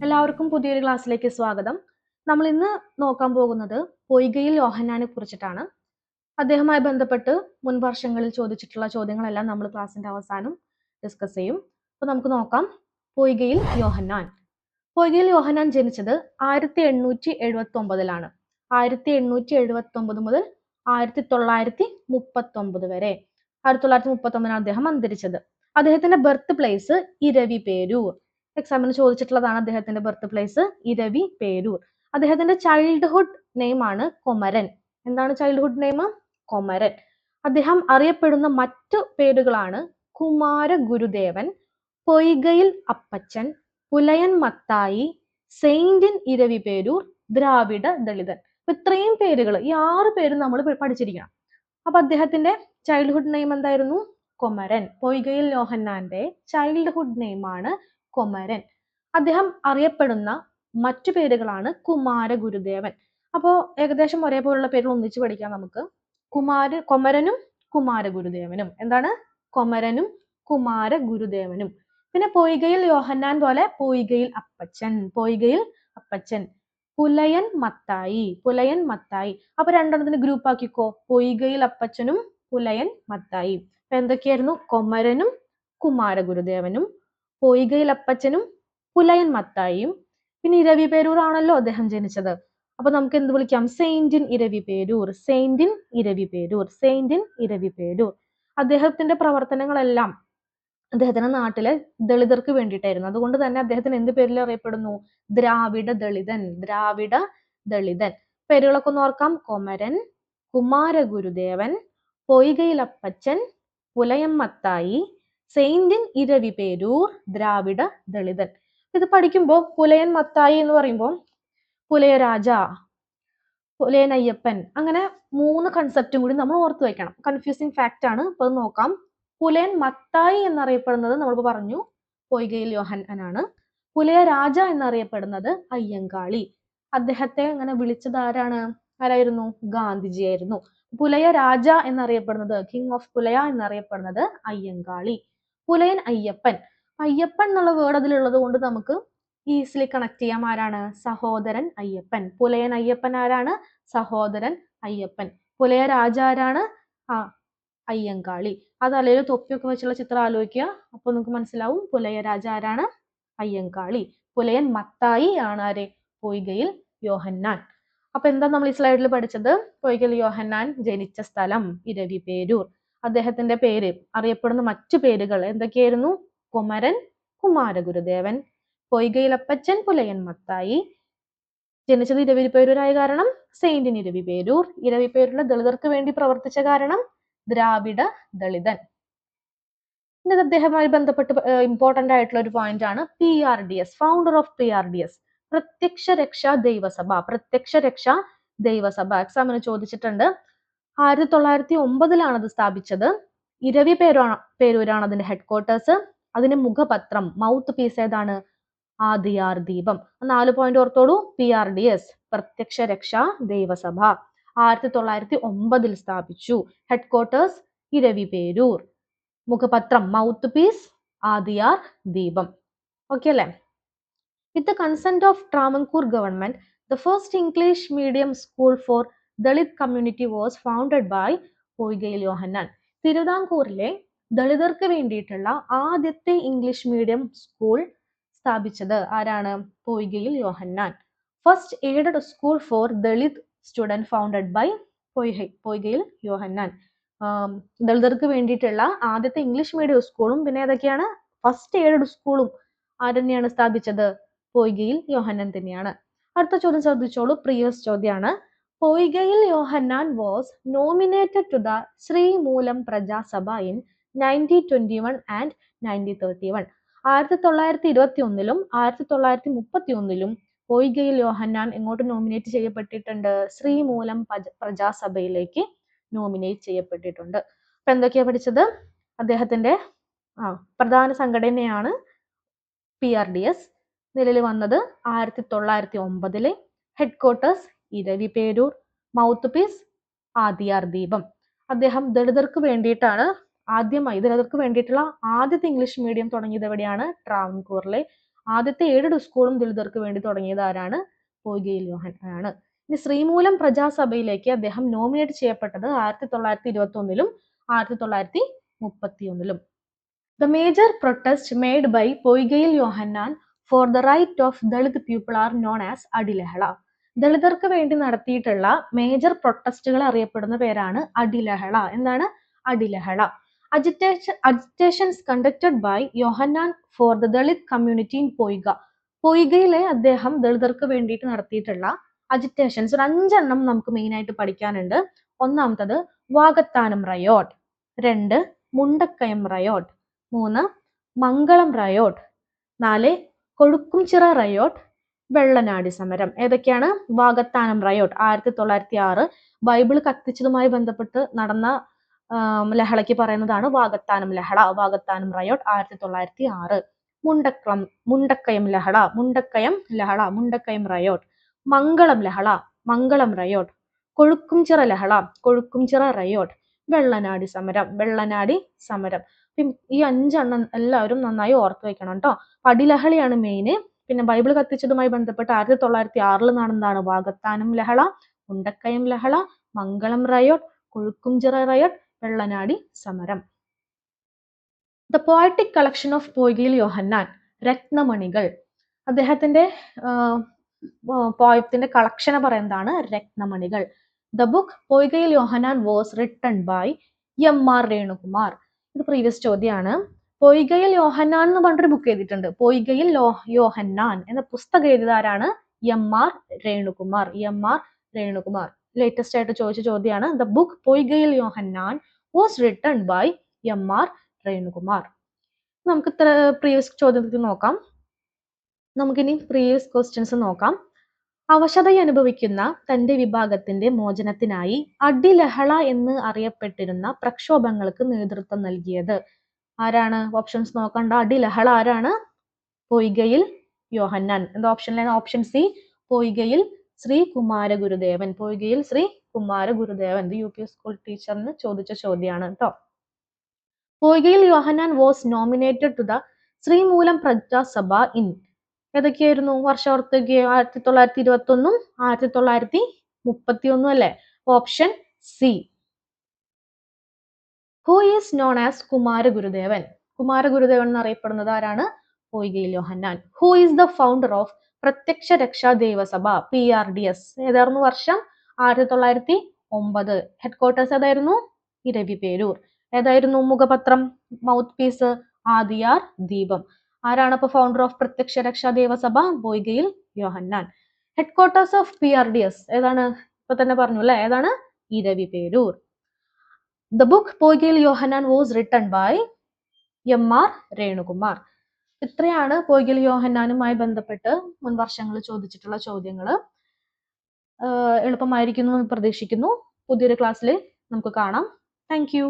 എല്ലാവർക്കും പുതിയൊരു ക്ലാസ്സിലേക്ക് സ്വാഗതം. നമ്മൾ ഇന്ന് നോക്കാൻ പോകുന്നത് പൊയ്കയിൽ യോഹന്നാനെ കുറിച്ചിട്ടാണ്. അദ്ദേഹവുമായി ബന്ധപ്പെട്ട് മുൻ വർഷങ്ങളിൽ ചോദിച്ചിട്ടുള്ള ചോദ്യങ്ങളെല്ലാം നമ്മൾ ക്ലാസ്സിന്റെ അവസാനം ഡിസ്കസ് ചെയ്യും. അപ്പോൾ നമുക്ക് നോക്കാം. പൊയ്കയിൽ യോഹന്നാൻ. പൊയ്കയിൽ യോഹന്നാൻ ജനിച്ചത് 1879 1879 മുതൽ 1939 വരെ. 1939 അദ്ദേഹം അന്തരിച്ചത്. അദ്ദേഹത്തിന്റെ ബർത്ത് പ്ലേസ് ഇരവിപേരൂർ. എക്സാമിന് ചോദിച്ചിട്ടുള്ളതാണ് അദ്ദേഹത്തിന്റെ ബർത്ത് പ്ലേസ് ഇരവിപേരൂർ. അദ്ദേഹത്തിന്റെ ചൈൽഡ്ഹുഡ് നെയിം ആണ് കൊമരൻ. എന്താണ് ചൈൽഡ്ഹുഡ് നെയിം? കൊമരൻ. അദ്ദേഹം അറിയപ്പെടുന്ന മറ്റു പേരുകളാണ് കുമാരഗുരുദേവൻ, പൊയ്കയിൽ അപ്പച്ചൻ, പുലയൻ മത്തായി, സെയിന്റിൻ ഇരവിപേരൂർ, ദ്രാവിഡ ദളിതൻ. അപ്പൊ ഇത്രയും പേരുകൾ, ഈ 6 പേരും നമ്മൾ പഠിച്ചിരിക്കണം. അപ്പൊ അദ്ദേഹത്തിന്റെ ചൈൽഡ്ഹുഡ് നെയിം എന്തായിരുന്നു? കൊമരൻ. പൊയ്കയിൽ യോഹന്നാന്റെ ചൈൽഡ്ഹുഡ് നെയിം ആണ് കൊമരൻ. അദ്ദേഹം അറിയപ്പെടുന്ന മറ്റു പേരുകളാണ് കുമാരഗുരുദേവൻ. അപ്പോ ഏകദേശം ഒരേപോലുള്ള പേരുകൾ ഒന്നിച്ച് പഠിക്കാം നമുക്ക്. കൊമരനും കുമാരഗുരുദേവനും. എന്താണ്? കൊമരനും കുമാരഗുരുദേവനും. പിന്നെ പൊയ്കയിൽ യോഹന്നാൻ പോലെ പൊയ്കയിൽ അപ്പച്ചൻ. പൊയ്കയിൽ അപ്പച്ചൻ. പുലയൻ മത്തായി. പുലയൻ മത്തായി. അപ്പൊ രണ്ടെണ്ണത്തിന് ഗ്രൂപ്പ് ആക്കിക്കോ. പൊയ്കയിൽ അപ്പച്ചനും പുലയൻ മത്തായി. അപ്പൊ എന്തൊക്കെയായിരുന്നു? കൊമരനും കുമാരഗുരുദേവനും, പൊയ്കയിൽ അപ്പച്ചനും പുലയൻ മത്തായിയും. പിന്നെ ഇരവിപേരൂർ ആണല്ലോ അദ്ദേഹം ജനിച്ചത്. അപ്പൊ നമുക്ക് എന്ത് വിളിക്കാം? സെയിന്റിൻ ഇരവിപേരൂർ. സെയിന്റിൻ ഇരവിപേരൂർ. സെയിന്റിൻ ഇരവിപേരൂർ. അദ്ദേഹത്തിന്റെ പ്രവർത്തനങ്ങളെല്ലാം അദ്ദേഹത്തിന്റെ നാട്ടിലെ ദളിതർക്ക് വേണ്ടിയിട്ടായിരുന്നു. അതുകൊണ്ട് തന്നെ അദ്ദേഹത്തിന് എന്ത് പേരിൽ അറിയപ്പെടുന്നു? ദ്രാവിഡ ദളിതൻ. ദ്രാവിഡ ദളിതൻ. പേരുകളൊക്കെ ഒന്ന് ഓർക്കാം. കൊമരൻ, കുമാരഗുരുദേവൻ, പൊയ്കയിൽ അപ്പച്ചൻ, പുലയൻ മത്തായി, സെയിന്റിൻ ഇരവിപേരൂർ, ദ്രാവിഡ ദളിതൻ. ഇത് പഠിക്കുമ്പോൾ പുലയൻ മത്തായി എന്ന് പറയുമ്പോൾ പുലയരാജ, പുലയൻ അയ്യപ്പൻ, അങ്ങനെ 3 കൺസെപ്റ്റും കൂടി നമ്മൾ ഓർത്തു വെക്കണം. കൺഫ്യൂസിങ് ഫാക്റ്റ് ആണ്. ഇപ്പൊ നോക്കാം. പുലയൻ മത്തായി എന്നറിയപ്പെടുന്നത് നമ്മളിപ്പോ പറഞ്ഞു പൊയ്കയിൽ യോഹന്നാനാണ്. പുലയരാജ എന്നറിയപ്പെടുന്നത് അയ്യങ്കാളി. അദ്ദേഹത്തെ അങ്ങനെ വിളിച്ചത് ആരായിരുന്നു? ഗാന്ധിജി ആയിരുന്നു. പുലയരാജ എന്നറിയപ്പെടുന്നത്, കിങ് ഓഫ് പുലയ എന്നറിയപ്പെടുന്നത് അയ്യങ്കാളി. പുലയൻ അയ്യപ്പൻ. അയ്യപ്പൻ എന്നുള്ള വേർഡ് അതിലുള്ളത് കൊണ്ട് നമുക്ക് ഈസിലി കണക്ട് ചെയ്യാം. ആരാണ്? സഹോദരൻ അയ്യപ്പൻ. പുലയൻ അയ്യപ്പൻ ആരാണ്? സഹോദരൻ അയ്യപ്പൻ. പുലയരാജ ആരാണ്? അയ്യങ്കാളി. അതല്ലെങ്കിൽ തൊപ്പിയൊക്കെ വെച്ചുള്ള ചിത്രം ആലോചിക്കുക. അപ്പൊ നമുക്ക് മനസ്സിലാവും പുലയരാജ ആരാണ്? അയ്യങ്കാളി. പുലയൻ മത്തായി ആണ് ആര്? പൊയ്കയിൽ യോഹന്നാൻ. അപ്പൊ എന്താ നമ്മൾ ഈ സ്ലൈഡിൽ പഠിച്ചത്? പൊയ്കയിൽ യോഹന്നാൻ ജനിച്ച സ്ഥലം ഇരവിപേരൂർ. അദ്ദേഹത്തിന്റെ പേര്, അറിയപ്പെടുന്ന മറ്റു പേരുകൾ എന്തൊക്കെയായിരുന്നു? കൊമരൻ, കുമാരഗുരുദേവൻ, പൊയ്കയിൽ അപ്പച്ചൻ, പുലയൻ മത്തായി. ജനിച്ചത് ഇരവിപേരൂരായ കാരണം സെയിന്റിൻ ഇരവിപേരൂർ. ഇരവിപേരൂരിലെ ദളിതർക്ക് വേണ്ടി പ്രവർത്തിച്ച കാരണം ദ്രാവിഡ ദളിതൻ. ഇത് അദ്ദേഹവുമായി ബന്ധപ്പെട്ട് ഇമ്പോർട്ടന്റ് ആയിട്ടുള്ള ഒരു പോയിന്റ് ആണ് PRDS, ഫൗണ്ടർ ഓഫ് PRDS, പ്രത്യക്ഷ രക്ഷാ ദൈവസഭ. പ്രത്യക്ഷ രക്ഷാ ദൈവസഭ എക്സാമിന് ചോദിച്ചിട്ടുണ്ട്. 1909 അത് സ്ഥാപിച്ചത്. ഇരവിപേരൂരാണ് അതിന്റെ ഹെഡ്ക്വാർട്ടേഴ്സ്. അതിന്റെ മുഖപത്രം, മൗത്ത് പീസ് ഏതാണ്? ആദിയാർ ദീപം. 4 പോയിന്റ് ഓർത്തോളൂ. PRDS, പ്രത്യക്ഷ രക്ഷാ ദൈവസഭ, 1909 സ്ഥാപിച്ചു. ഹെഡ്ക്വാർട്ടേഴ്സ് ഇരവിപേരൂർ. മുഖപത്രം, മൗത്ത് പീസ്, ആദിയാർ ദീപം. ഓക്കെ അല്ലേ? With the consent of Travancore government, the first English medium school for Dalit community was founded by പൊയ്കയിൽ യോഹന്നാൻ. തിരുവിതാംകൂറിലെ ദളിതർക്ക് വേണ്ടിയിട്ടുള്ള ആദ്യത്തെ ഇംഗ്ലീഷ് മീഡിയം സ്കൂൾ സ്ഥാപിച്ചത് ആരാണ്? Poykayil Yohannan. First aided school for Dalit student founded by Poykayil Yohannan. ദളിതർക്ക് വേണ്ടിയിട്ടുള്ള ആദ്യത്തെ ഇംഗ്ലീഷ് മീഡിയം സ്കൂളും പിന്നെ ഏതൊക്കെയാണ്? ഫസ്റ്റ് എയ്ഡഡ് സ്കൂളും ആരെന്നെയാണ് സ്ഥാപിച്ചത്? പൊയ്കയിൽ യോഹന്നാൻ തന്നെയാണ്. അടുത്ത ചോദ്യം ശ്രദ്ധിച്ചോളൂ. പ്രീവിയസ് ചോദ്യമാണ്. Poykayil Yohannan was nominated to the Sreemoolam Prajasabha in 1921 and 1931. 1921 1931 Poykayil Yohannan എങ്ങോട്ട് നോമിനേറ്റ് ചെയ്യപ്പെട്ടിട്ടുണ്ട്? ശ്രീമൂലം പ്രജാസഭയിലേക്ക് നോമിനേറ്റ് ചെയ്യപ്പെട്ടിട്ടുണ്ട്. അപ്പൊ എന്തൊക്കെയാ പഠിച്ചത്? അദ്ദേഹത്തിന്റെ പ്രധാന സംഘടനയാണ് PRDS. നിലവിൽ വന്നത് 1909. ഹെഡ്ക്വാർട്ടേഴ്സ് ഇരവിപേരൂർ. മൗത്ത് പീസ് ആദിയാർ ദീപം. അദ്ദേഹം ദളിതർക്ക് വേണ്ടിയിട്ടുള്ള ആദ്യത്തെ ഇംഗ്ലീഷ് മീഡിയം തുടങ്ങിയത് എവിടെയാണ്? ട്രാവൻകൂറിലെ ആദ്യത്തെ 7 സ്കൂളും ദളിതർക്ക് വേണ്ടി തുടങ്ങിയത് ആരാണ്? പൊയ്കയിൽ യോഹന്നാൻ ആണ്. ഇനി ശ്രീമൂലം പ്രജാസഭയിലേക്ക് അദ്ദേഹം നോമിനേറ്റ് ചെയ്യപ്പെട്ടത് 1921 1931. The major protests made by Poikayil Yohannan for the right of Dalit people are known as Adilahala. ദളിതർക്ക് വേണ്ടി നടത്തിയിട്ടുള്ള മേജർ പ്രൊട്ടസ്റ്റുകൾ അറിയപ്പെടുന്ന പേരാണ് അടിലഹള. എന്താണ് Adilahala? Agitations conducted by Yohannan for the Dalit community in Poyka. പൊയ്കയിലെ അദ്ദേഹം ദളിതർക്ക് വേണ്ടിയിട്ട് നടത്തിയിട്ടുള്ള അജിറ്റേഷൻസ് ഒരു 5 നമുക്ക് മെയിൻ ആയിട്ട് പഠിക്കാനുണ്ട്. ഒന്നാമത്തത് വാകത്താനം റയോട്ട്, 2 മുണ്ടക്കയം റയോട്ട്, 3 മംഗളം റയോട്ട്, 4 കൊഴുക്കുംചിറ റയോട്ട്, വെള്ളനാടി സമരം. ഏതൊക്കെയാണ്? വാകത്താനം റയോട്ട് 1906 ബൈബിൾ കത്തിച്ചതുമായി ബന്ധപ്പെട്ട് നടന്ന ലഹളയ്ക്ക് പറയുന്നതാണ് വാകത്താനം ലഹള. വാകത്താനം റയോട്ട് 1906. മുണ്ടക്കയം ലഹള, മുണ്ടക്കയം റയോട്ട്. മംഗളം ലഹള, മംഗളം റയോട്ട്. കൊഴുക്കുംചിറ ലഹള, കൊഴുക്കുംചിറ റയോട്ട്. വെള്ളനാടി സമരം. ഈ 5 എല്ലാവരും നന്നായി ഓർത്ത് വെക്കണം കേട്ടോ. അടിലഹളയാണ് മെയിന്. പിന്നെ ബൈബിൾ കത്തിച്ചതുമായി ബന്ധപ്പെട്ട് 1906 നടന്നതാണ് വാകത്താനം ലഹള, മുണ്ടക്കയം ലഹള, മംഗളം റയോട്ട്, കൊഴുക്കുംചിറ റയോട്ട്, വെള്ളനാടി സമരം. The poetic collection of Poykayil Yohannan, Ratnamanikal. അദ്ദേഹത്തിന്റെ പോയത്തിന്റെ കളക്ഷനെ പറയുന്നതാണ് Ratnamanikal. The book Poikayil Yohannan was written by M R. Renukumar. ഇത് പ്രീവിയസ് ചോദ്യമാണ്. പൊയ്കയിൽ യോഹന്നാൻ എന്ന് പറഞ്ഞൊരു ബുക്ക് എഴുതിയിട്ടുണ്ട്. പൊയ്കയിൽ യോഹന്നാൻ എന്ന പുസ്തകം എഴുതിയതാരാണ്? എം.ആർ. രേണുകുമാർ. ലേറ്റസ്റ്റ് ആയിട്ട് ചോദിച്ച ചോദ്യമാണ്. The book Poikayil Yohannan was written by M R. Renukumar. നമുക്ക് പ്രീവിയസ് ചോദ്യത്തിൽ നോക്കാം. നമുക്കിനി പ്രീവിയസ് ക്വസ്റ്റ്യൻസ് നോക്കാം. അവശത അനുഭവിക്കുന്ന തന്റെ വിഭാഗത്തിന്റെ മോചനത്തിനായി അടിലഹള എന്ന് അറിയപ്പെട്ടിരുന്ന പ്രക്ഷോഭങ്ങൾക്ക് നേതൃത്വം നൽകിയത് ആരാണ്? ഓപ്ഷൻസ് നോക്കണ്ട. അടിലഹള ആരാണ്? പൊയ്കയിൽ യോഹന്നാൻ. എന്താ ഓപ്ഷനിലാണ്? Option C Poykayil Shri Kumaragurudevan. പൊയ്കയിൽ ശ്രീ കുമാരഗുരുദേവൻ. ഇത് UP സ്കൂൾ ടീച്ചറിന് ചോദിച്ച ചോദ്യമാണ് കേട്ടോ. Poykayil Yohannan was nominated to the Sreemoolam Prajasabha in ഏതൊക്കെയായിരുന്നു വർഷം ഓർത്തേക്ക്? 1921 1931 അല്ലേ? Option C. Who is known as Kumaragurudevan. Kumaragurudevan എന്നറിയപ്പെടുന്നത് ആരാണ്? Poykayil Yohannan. Who is the founder of Prathyaksha Raksha ദേവസഭ PRDS. ഏതായിരുന്നു വർഷം? 1909. ഹെഡ്ക്വാർട്ടേഴ്സ് ഏതായിരുന്നു? ഇരവിപേരൂർ. ഏതായിരുന്നു മുഖപത്രം, മൗത്ത് പീസ്? ആദിയാർ ദീപം. ആരാണ് ഇപ്പൊ founder of Prathyaksha Raksha Devasabha? Poikayil Yohannan. Headquarters of PRDS ഏതാണ്? ഇപ്പൊ തന്നെ പറഞ്ഞു അല്ലെ, ഏതാണ്? Eraviperoor. The book Poikayil Yohannan was written by M R. Renukumar. ഇത്രയാണ് പൊയ്കയിൽ യോഹന്നാനുമായി ബന്ധപ്പെട്ട് മുൻ വർഷങ്ങളിൽ ചോദിച്ചിട്ടുള്ള ചോദ്യങ്ങൾ. എളുപ്പമായിരിക്കുന്നു എന്ന് പ്രതീക്ഷിക്കുന്നു. പുതിയൊരു ക്ലാസ്സിൽ നമുക്ക് കാണാം. Thank you.